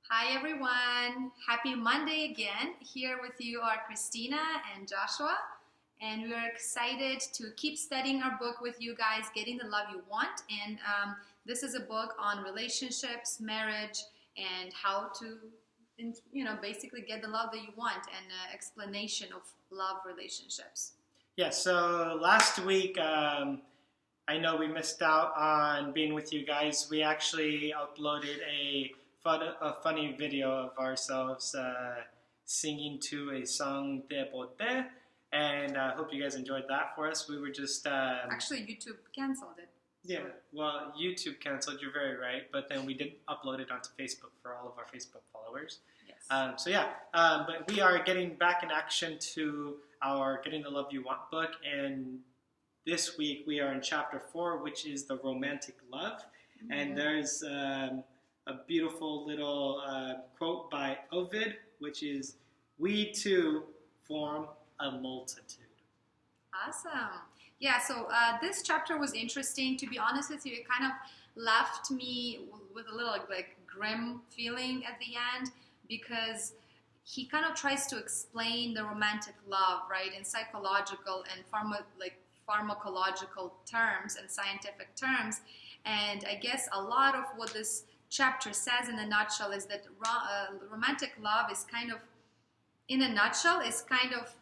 Hi everyone, happy Monday again. Here with you are Christina and Joshua, and we are excited to keep studying our book with you guys, Getting the Love You Want. And this is a book on relationships, marriage, and how to, basically get the love that you want, and explanation of love relationships. Yeah, so last week, I know we missed out on being with you guys. We actually uploaded a funny video of ourselves singing to a song de Bote, and I hope you guys enjoyed that for us. We were just... Actually, YouTube canceled it. Yeah, well, YouTube canceled, you're very right, but then we did upload it onto Facebook for all of our Facebook followers. Yes. But we are getting back in action to our Getting the Love You Want book, and this week we are in chapter 4, which is the romantic love. Mm-hmm. And there's a beautiful little quote by Ovid, which is, "We too form a multitude." Awesome. Yeah, so this chapter was interesting. To be honest with you, it kind of left me with a little grim feeling at the end, because he kind of tries to explain the romantic love, right, in psychological and pharmacological terms and scientific terms. And I guess a lot of what this chapter says in a nutshell is that romantic love is kind of, in a nutshell, is kind of,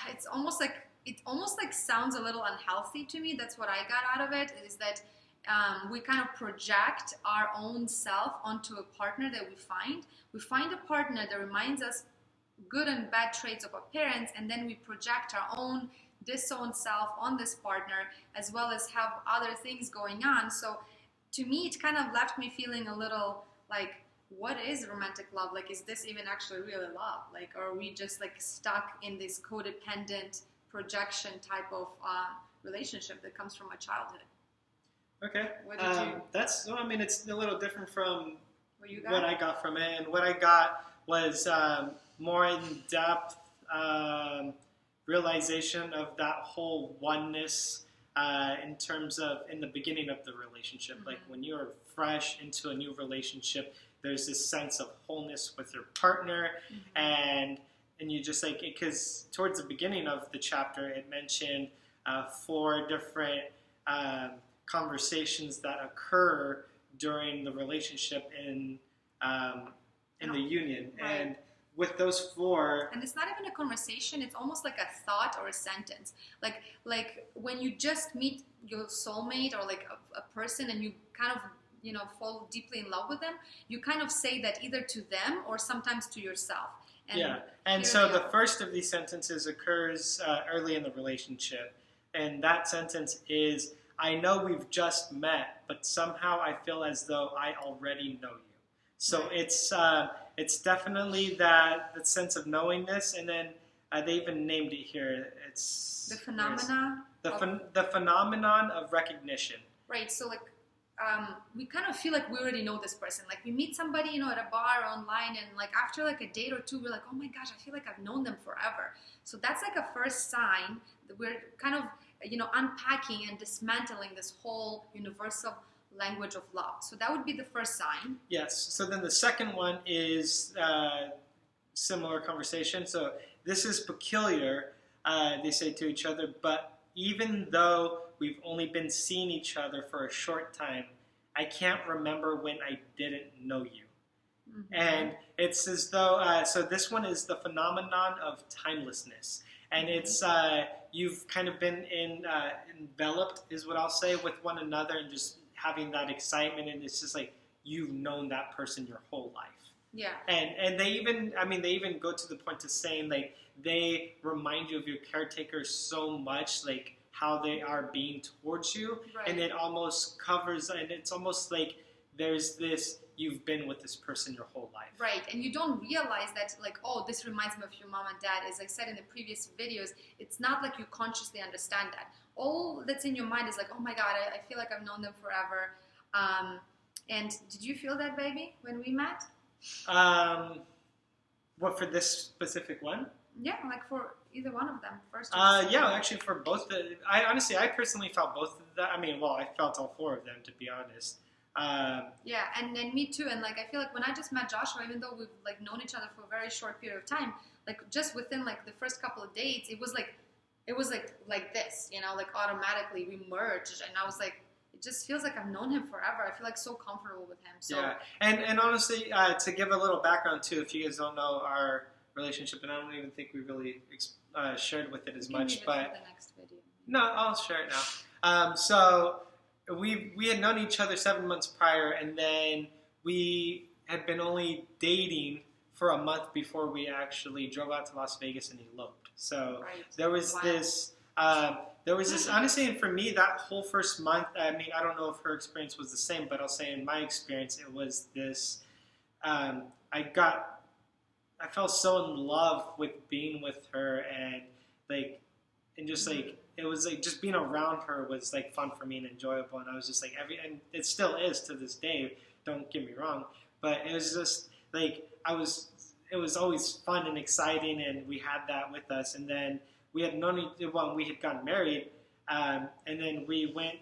it almost like sounds a little unhealthy to me. That's what I got out of it, is that we kind of project our own self onto a partner that we find. We find a partner that reminds us good and bad traits of our parents, and then we project our own disowned self on this partner, as well as have other things going on. So to me, it kind of left me feeling a little like, what is romantic love? Like, is this even actually really love? Like, are we just stuck in this codependent projection type of relationship that comes from our childhood? Okay. What did you... it's a little different from what I got from it. And what I got was more in-depth realization of that whole oneness in terms of in the beginning of the relationship. Mm-hmm. Like when you're fresh into a new relationship, there's this sense of wholeness with your partner. Mm-hmm. And you just because towards the beginning of the chapter, it mentioned 4 different conversations that occur during the relationship in the union. Right. And with those 4... And it's not even a conversation, it's almost like a thought or a sentence. Like when you just meet your soulmate, or a person, and you kind of, fall deeply in love with them, you kind of say that either to them or sometimes to yourself. And so the first of these sentences occurs early in the relationship. And that sentence is, "I know we've just met, but somehow I feel as though I already know you." So right. It's definitely that sense of knowingness, and then they even named it here. It's the phenomena. The phenomenon of recognition. Right. So we kind of feel like we already know this person. Like we meet somebody, at a bar or online, and after a date or 2, we're like, oh my gosh, I feel like I've known them forever. So that's a first sign that we're kind of unpacking and dismantling this whole universal language of love. So that would be the first sign. Yes. So then the second one is similar conversation. So this is peculiar, they say to each other, but even though we've only been seeing each other for a short time, I can't remember when I didn't know you. Mm-hmm. And it's as though, so this one is the phenomenon of timelessness. And it's, you've kind of been enveloped, is what I'll say, with one another, and just having that excitement, and it's just you've known that person your whole life. Yeah. And they even go to the point of saying, they remind you of your caretakers so much, how they are being towards you. Right. And it almost covers, and it's almost like there's this, you've been with this person your whole life. Right, and you don't realize that, oh, this reminds me of your mom and dad. As I said in the previous videos, it's not like you consciously understand that. All that's in your mind is oh my God, I feel like I've known them forever. And did you feel that, baby, when we met? What, for this specific one? Yeah, for either one of them. First. Actually, for both. I personally felt both of that. I felt all 4 of them, to be honest. Yeah, and me too. And like I feel like when I just met Joshua, even though we've like known each other for a very short period of time, like just within like the first couple of dates, it was like this, you know, like automatically we merged, and I was like, it just feels like I've known him forever. I feel like so comfortable with him. So yeah, and honestly, to give a little background too, if you guys don't know our relationship, and I don't even think we really shared with it as we can much, leave it but for the next video. no, I'll share it now. So we had known each other 7 months prior, and then we had been only dating for a month before we actually drove out to Las Vegas and eloped. So Right. there was Wow. this. There was this, honestly, and for me, that whole first month, I mean, I don't know if her experience was the same, but I'll say in my experience, it was this, I fell so in love with being with her, and just like, it was like, just being around her was like fun for me and enjoyable, and I was just like, and it still is to this day, don't get me wrong, but it was just like, it was always fun and exciting, and we had that with us, and then we had we had gotten married, and then we went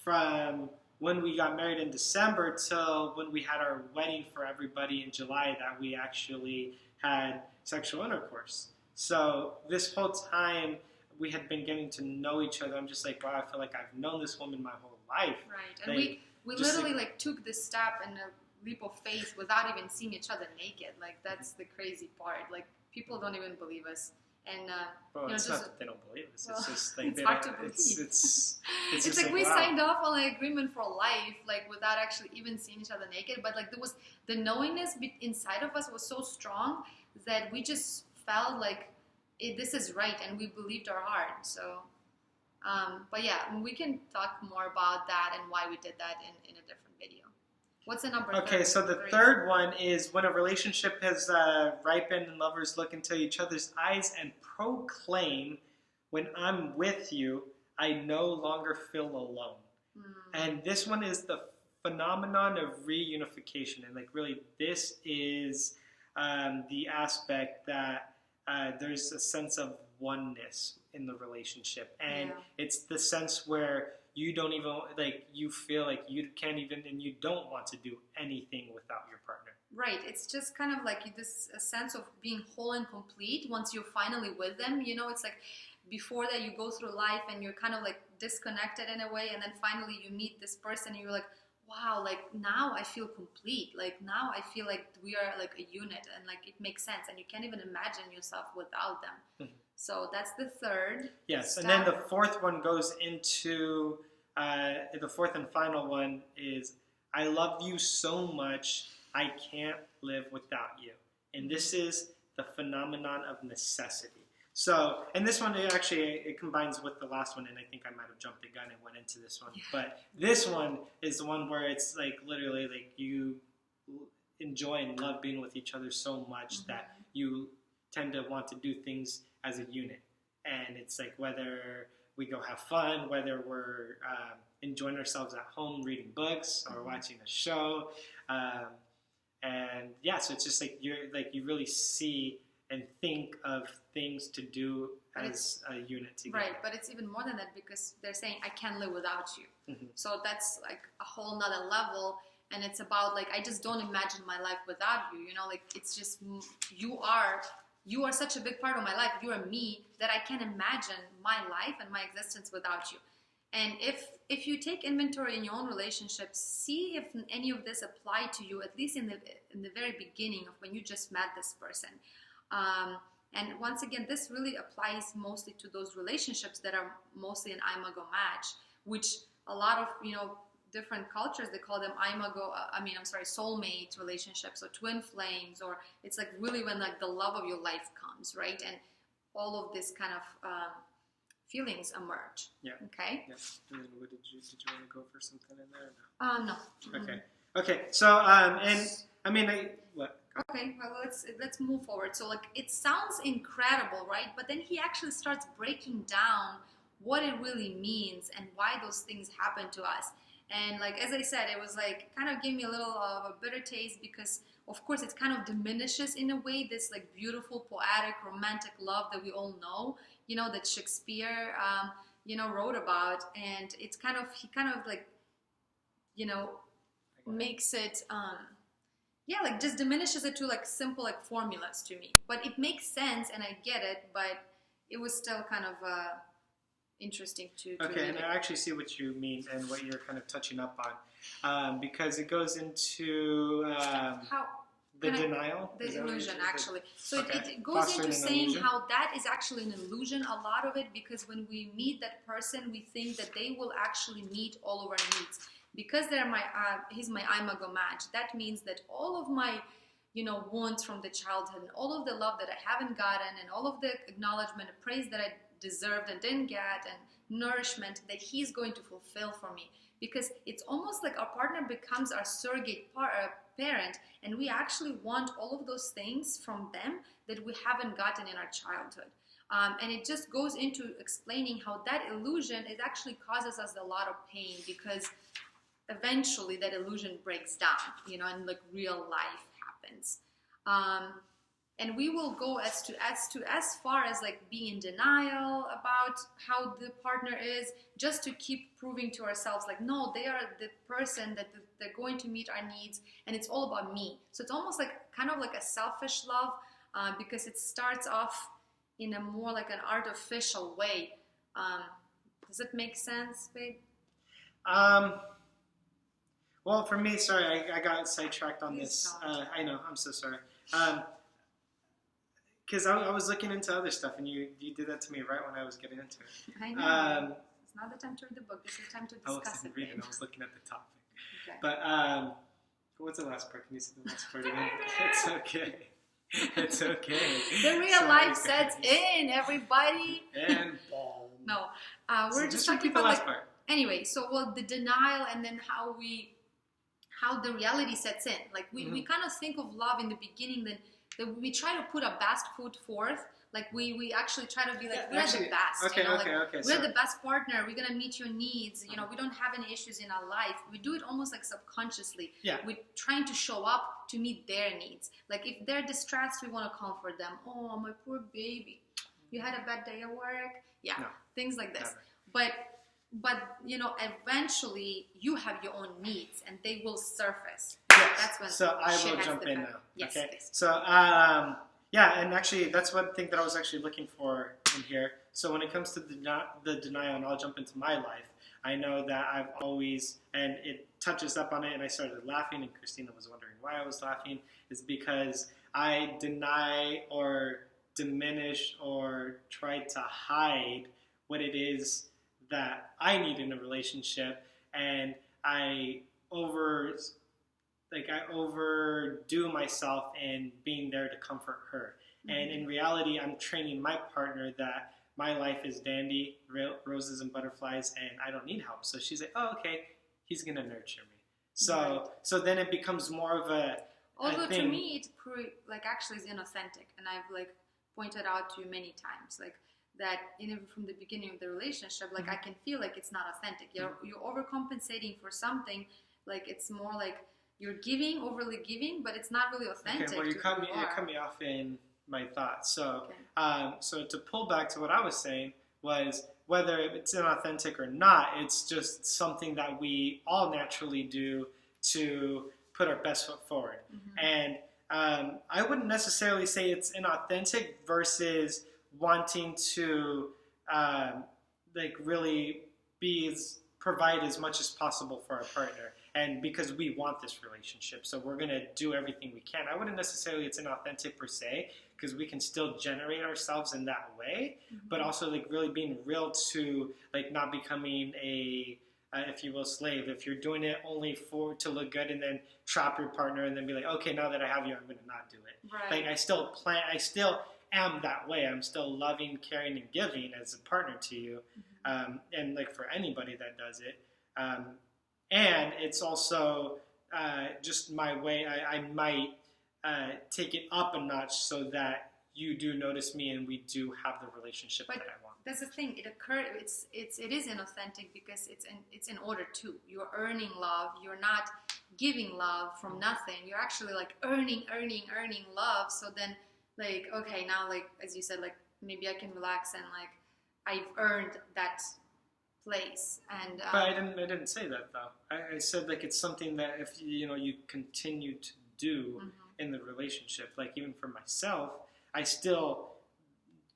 from when we got married in December till when we had our wedding for everybody in July that we actually had sexual intercourse. So this whole time we had been getting to know each other. I'm just like, wow, I feel like I've known this woman my whole life. Right, and Like, we just literally like took this step and a leap of faith without even seeing each other naked. Like that's the crazy part. Like people don't even believe us. And Well, you know, it's just, not that they don't believe us. well, It's just like it's they hard don't- to believe. It's it's just like we wow. signed off on an agreement for life, like without actually even seeing each other naked. But like there was the knowingness inside of us was so strong that we just felt like this is right, and we believed our heart. So, but yeah, we can talk more about that and why we did that in a different video. What's the number? Okay, so the three? third one is when a relationship has ripened and lovers look into each other's eyes and proclaim, when I'm with you, I no longer feel alone. And this one is the phenomenon of reunification. And like really, this is the aspect that there's a sense of oneness in the relationship. And Yeah. it's the sense where you don't even, like, you feel like you can't even, and you don't want to do anything without your partner. Right. It's just kind of like this a sense of being whole and complete once you're finally with them. You know, it's like before that you go through life and you're kind of like disconnected in a way, and then finally you meet this person and you're like, wow, like now I feel complete. Like now I feel like we are like a unit, and like it makes sense, and you can't even imagine yourself without them. Mhm. So that's the third. Yes, step. and then the fourth one goes into, the fourth and final one is, I love you so much, I can't live without you. And this is the phenomenon of necessity. So, and this one, it combines with the last one, and I think I might have jumped the gun and went into this one. Yeah. But this one is the one where it's like literally like you enjoy and love being with each other so much that you tend to want to do things as a unit. And it's like whether we go have fun, whether we're enjoying ourselves at home reading books or watching a show. And yeah, so it's just like you really see and think of things to do But as a unit together. Right, but it's even more than that because they're saying, I can't live without you. Mhm. So that's like a whole nother level. And it's about like, I just don't imagine my life without you. You know, like it's just, you are such a big part of my life. You are me that I can't imagine my life and my existence without you. And if you take inventory in your own relationships, see if any of this apply to you, at least in the very beginning of when you just met this person. And once again, this really applies mostly to those relationships that are mostly an imago match, which a lot of, different cultures, they call them soulmate relationships or twin flames, or it's like really when like the love of your life comes, right? And all of this kind of feelings emerge. Yeah. Okay? Yeah. And then did you want to go for something in there or no? No. Okay. Okay. So, what? Okay, well, let's move forward. So, like, it sounds incredible, right? But then he actually starts breaking down what it really means and why those things happen to us. And, like, as I said, it was, like, kind of gave me a little of a bitter taste because, of course, it kind of diminishes, in a way, this, like, beautiful, poetic, romantic love that we all know, that Shakespeare, wrote about. And it's kind of, he kind of, like, makes it like just diminishes it to like simple like formulas to me. But it makes sense and I get it, but it was still kind of interesting to Okay, read and it. I actually see what you mean and what you're kind of touching up on, because it goes into How the denial. the Is that what illusion you- actually. So Okay. it goes Fostering into an saying illusion. how that is actually an illusion, a lot of it, because when we meet that person, we think that they will actually meet all of our needs. Because they're he's my imago match. That means that all of my, wants from the childhood and all of the love that I haven't gotten and all of the acknowledgement and praise that I deserved and didn't get and nourishment that he's going to fulfill for me. Because it's almost like our partner becomes our surrogate parent, and we actually want all of those things from them that we haven't gotten in our childhood. And it just goes into explaining how that illusion, it actually causes us a lot of pain, because eventually that illusion breaks down, and like real life happens. And we will go as far as like being in denial about how the partner is, just to keep proving to ourselves like, no, they are the person that they're going to meet our needs, and it's all about me. So it's almost like kind of like a selfish love, because it starts off in a more like an artificial way. Does it make sense, babe? Well, for me, sorry, I got sidetracked on Please this. don't. I know, I'm so sorry. Because I was looking into other stuff, and you did that to me right when I was getting into it. I know. It's not the time to read the book. This is the time to I discuss wasn't it, reading, babe. I was looking at the topic. Okay. But what's the last part? Can you say the last part again? It's okay. It's okay. The real Sorry, life guys. sets in, everybody. And boom. No, So we're just just talking repeat the about last like, part. anyway. So the denial, and then how the reality sets in. Like we kind of think of love in the beginning, that we try to put our best foot forth. Like we actually try to be like, Yeah, we're actually, the best. okay, like, okay. we're the best partner. We're gonna meet your needs. We don't have any issues in our life. We do it almost like subconsciously. Yeah. We're trying to show up to meet their needs. Like if they're distressed, we want to comfort them. Oh, my poor baby, you had a bad day at work. Yeah, No. things like this. Never. But eventually you have your own needs, and they will surface. Yes. That's when So I shit will has jump the in fan. now. Yes, Okay. please. So yeah, and actually that's one thing that I was actually looking for in here. So when it comes to the denial, and I'll jump into my life, I know that I've always, and it touches up on it, and I started laughing, and Christina was wondering why I was laughing, is because I deny or diminish or try to hide what it is that I need in a relationship, and I overdo myself in being there to comfort her. Mm-hmm. And in reality, I'm training my partner that my life is dandy, roses and butterflies, and I don't need help. So she's like, oh, okay, he's going to nurture me. So then it becomes more of a Although thing. To me, it actually is inauthentic, and I've like pointed out to you many times, like that even from the beginning of the relationship, like I can feel like it's not authentic. You're overcompensating for something, like it's more like you're overly giving, but it's not really authentic. Okay, well you cut me off in my thoughts. So so to pull back to what I was saying was, whether it's inauthentic or not, it's just something that we all naturally do to put our best foot forward. Mm-hmm. And I wouldn't necessarily say it's inauthentic versus wanting to really provide as much as possible for our partner, and because we want this relationship, so we're going to do everything we can. I wouldn't necessarily it's inauthentic per se, because we can still generate ourselves in that way, but also like really being real to like not becoming a if you will, slave. If you're doing it only to look good and then trap your partner and then be like, okay, now that I have you, I'm going to not do it. Right. Like I still am that way. I'm still loving, caring, and giving as a partner to you, and like for anybody that does it. And it's also just my way. I might take it up a notch so that you do notice me and we do have the relationship that I want. That's the thing. It is inauthentic because it's in order to. You're earning love. You're not giving love from nothing. You're actually like earning love. So then, like, okay, now like as you said, like maybe I can relax and like I've earned that place. And But I didn't say that though. I said like it's something that if you continue to do in the relationship. Like even for myself, I still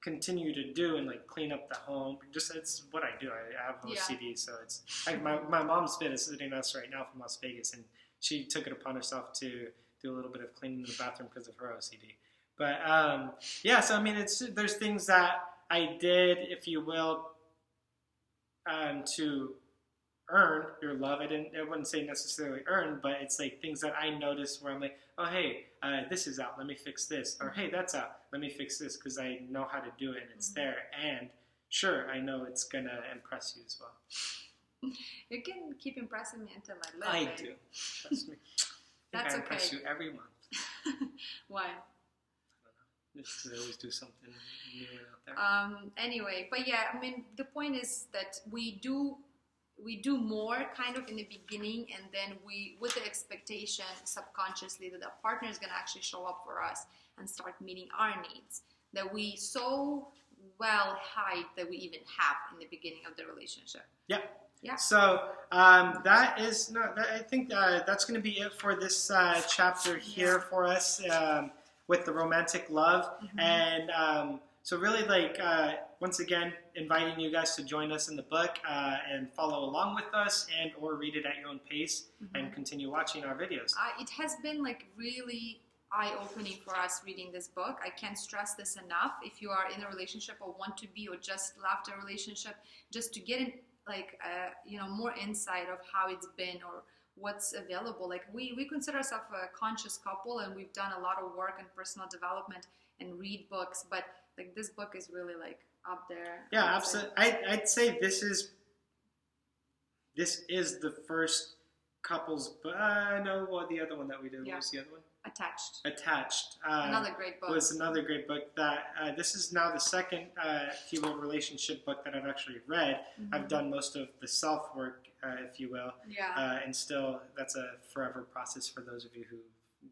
continue to do and like clean up the home. Just it's what I do. I have OCD, so it's like my mom's visiting us right now from Las Vegas, and she took it upon herself to do a little bit of cleaning in the bathroom because of her OCD. But yeah, so I mean, there's things that I did, if you will, to earn your love. I wouldn't say necessarily earn, but it's like things that I noticed where I'm like, oh hey, this is out, let me fix this, or hey, that's out, let me fix this, because I know how to do it and it's there, and sure, I know it's gonna impress you as well. You can keep impressing me until I live. I do, trust me. That's I impress you every month. Why? Just to always do something new out there. Anyway, but yeah, I mean, the point is that we do more kind of in the beginning, and then we, with the expectation subconsciously that the partner is going to actually show up for us and start meeting our needs that we so well hide that we even have in the beginning of the relationship. Yeah. Yeah. So I think that's going to be it for this chapter here for us with the romantic love. And so really, like, once again, inviting you guys to join us in the book and follow along with us, and or read it at your own pace and continue watching our videos. It has been like really eye-opening for us reading this book. I can't stress this enough. If you are in a relationship or want to be or just left a relationship, just to get in like more insight of how it's been or what's available. Like we consider ourselves a conscious couple, and we've done a lot of work in personal development and read books, but like this book is really like up there. Yeah, absolutely. I'd say this is the first couples book. No, what the other one that we did? What was the other one? Attached. Another great book. Was another great book that this is now the second if you will, relationship book that I've actually read. I've done most of the self work, if you will. Yeah. And still, that's a forever process for those of you who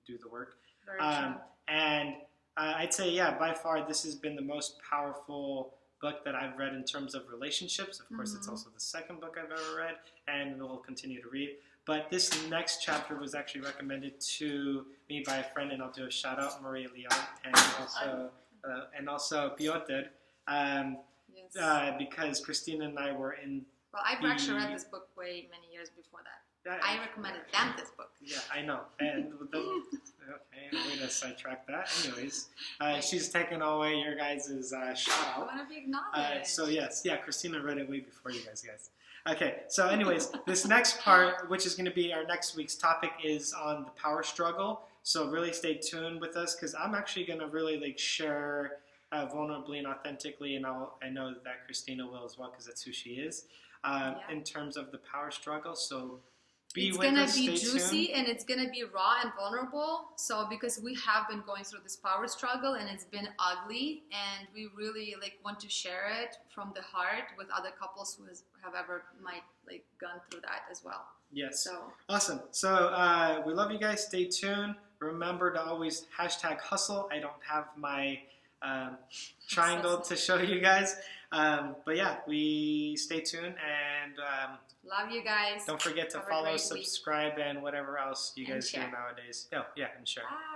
do the work. Very true. And I'd say, yeah, by far, this has been the most powerful book that I've read in terms of relationships. Of course, it's also the second book I've ever read, and will continue to read. But this next chapter was actually recommended to me by a friend, and I'll do a shout out, Maria Leon, and also Piotr, because Christina and I were in. Well, I've actually read this book way many years before that. I recommended them this book. Yeah, I know. And okay, way to sidetrack that. Anyways, she's taken away your guys' shout out. I want to be acknowledged. So yes, Christina read it way before you guys. Okay, so anyways, this next part, which is going to be our next week's topic, is on the power struggle. So really stay tuned with us, because I'm actually going to really like share vulnerably and authentically, and I know that Christina will as well, because that's who she is, in terms of the power struggle. So it's going to be juicy, and it's going to be raw and vulnerable. So because we have been going through this power struggle, and it's been ugly, and we really like want to share it from the heart with other couples who have ever might like gone through that as well. Yes. So awesome. So we love you guys. Stay tuned. Remember to always #hustle. I don't have my triangle to show you guys. But yeah, we stay tuned, and love you guys. Don't forget to follow, subscribe, and whatever else you guys do nowadays. Oh, yeah, and share. Bye.